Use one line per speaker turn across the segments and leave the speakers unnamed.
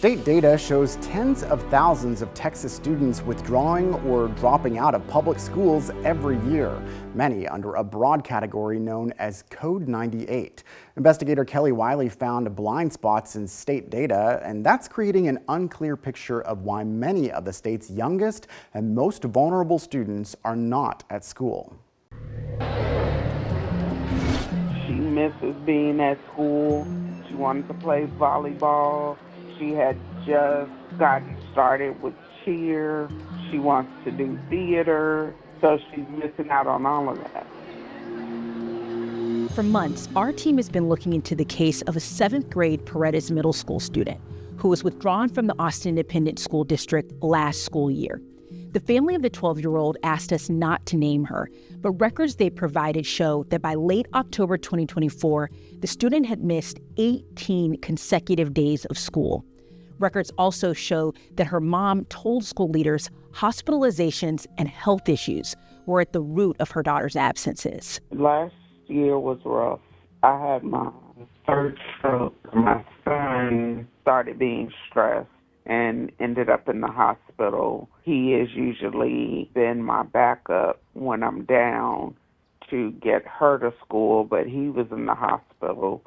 State data shows tens of thousands of Texas students withdrawing or dropping out of public schools every year, many under a broad category known as Code 98. Investigator Kelly Wiley found blind spots in state data, and that's creating an unclear picture of why many of the state's youngest and most vulnerable students are not at school.
She misses being at school. She wanted to play volleyball. She had just gotten started with cheer. She wants to do theater, so she's missing out on all of that.
For months, our team has been looking into the case of a 7th grade Paredes Middle School student who was withdrawn from the Austin Independent School District last school year. The family of the 12-year-old asked us not to name her, but records they provided show that by late October 2024, the student had missed 18 consecutive days of school. Records also show that her mom told school leaders hospitalizations and health issues were at the root of her daughter's absences.
Last year was rough. I had my third stroke. My son started being stressed and ended up in the hospital. He has usually been my backup when I'm down to get her to school, but he was in the hospital,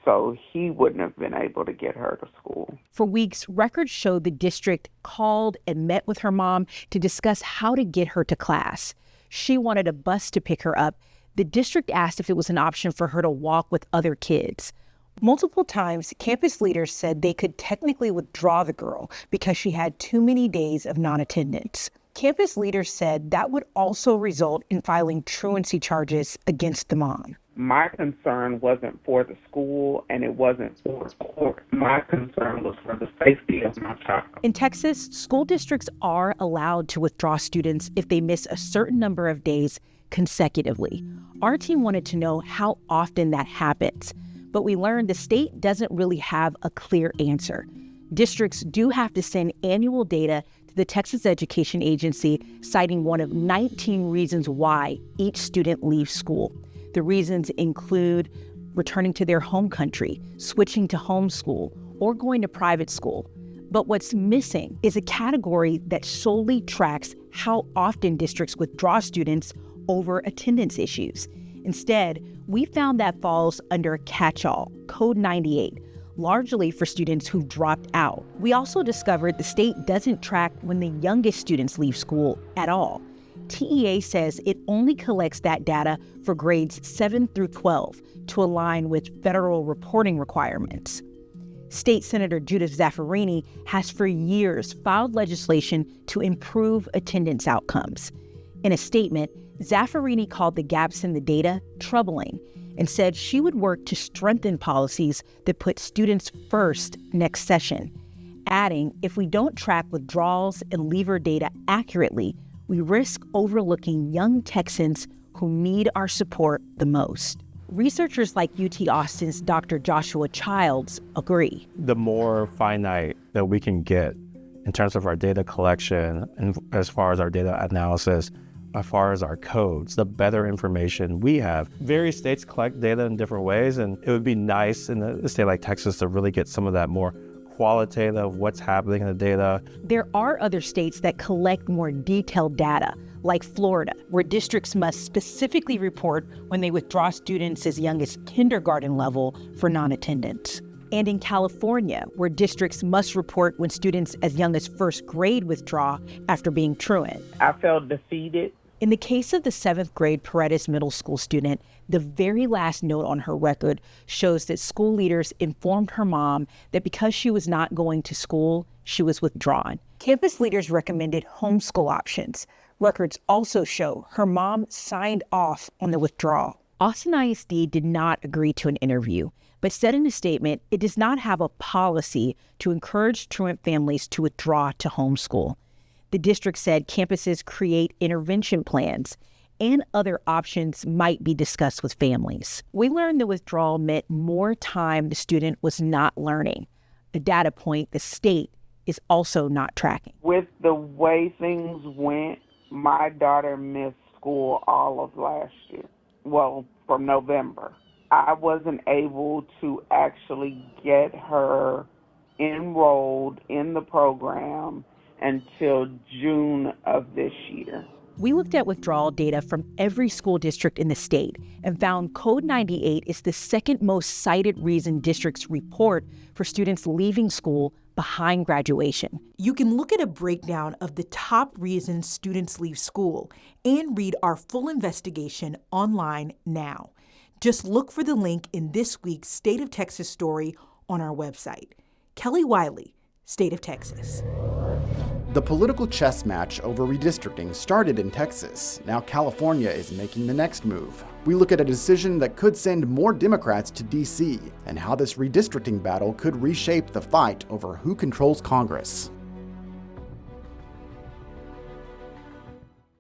so he wouldn't have been able to get her to school.
For weeks, records showed the district called and met with her mom to discuss how to get her to class. She wanted a bus to pick her up. The district asked if it was an option for her to walk with other kids. Multiple times, campus leaders said they could technically withdraw the girl because she had too many days of non-attendance. Campus leaders said that would also result in filing truancy charges against the mom.
My concern wasn't for the school and it wasn't for the court. My concern was for the safety of my child.
In Texas, school districts are allowed to withdraw students if they miss a certain number of days consecutively. Our team wanted to know how often that happens, but we learned the state doesn't really have a clear answer. Districts do have to send annual data to the Texas Education Agency, citing one of 19 reasons why each student leaves school. The reasons include returning to their home country, switching to homeschool, or going to private school. But what's missing is a category that solely tracks how often districts withdraw students over attendance issues. Instead, we found that falls under a catch-all, Code 98, largely for students who dropped out. We also discovered the state doesn't track when the youngest students leave school at all. TEA says it only collects that data for grades 7 through 12 to align with federal reporting requirements. State Senator Judith Zaffirini has for years filed legislation to improve attendance outcomes. In a statement, Zaffirini called the gaps in the data troubling and said she would work to strengthen policies that put students first next session, adding, if we don't track withdrawals and leaver data accurately, we risk overlooking young Texans who need our support the most. Researchers like UT Austin's Dr. Joshua Childs agree.
The more finite that we can get in terms of our data collection and as far as our data analysis, as far as our codes, the better information we have. Various states collect data in different ways, and it would be nice in a state like Texas to really get some of that more qualitative, what's happening in the data.
There are other states that collect more detailed data, like Florida, where districts must specifically report when they withdraw students as young as kindergarten level for non-attendance. And in California, where districts must report when students as young as first grade withdraw after being truant.
I felt defeated.
In the case of the 7th grade Paredes Middle School student, the very last note on her record shows that school leaders informed her mom that because she was not going to school, she was withdrawn. Campus leaders recommended homeschool options. Records also show her mom signed off on the withdrawal. Austin ISD did not agree to an interview, but said in a statement it does not have a policy to encourage truant families to withdraw to homeschool. The district said campuses create intervention plans and other options might be discussed with families. We learned the withdrawal meant more time the student was not learning, a data point the state is also not tracking.
With the way things went, my daughter missed school all of last year. Well, from November. I wasn't able to actually get her enrolled in the program until June of this year.
We looked at withdrawal data from every school district in the state and found Code 98 is the second most cited reason districts report for students leaving school behind graduation.
You can look at a breakdown of the top reasons students leave school and read our full investigation online now. Just look for the link in this week's State of Texas story on our website. Kelly Wiley, State of Texas.
The political chess match over redistricting started in Texas. Now California is making the next move. We look at a decision that could send more Democrats to D.C. and how this redistricting battle could reshape the fight over who controls Congress.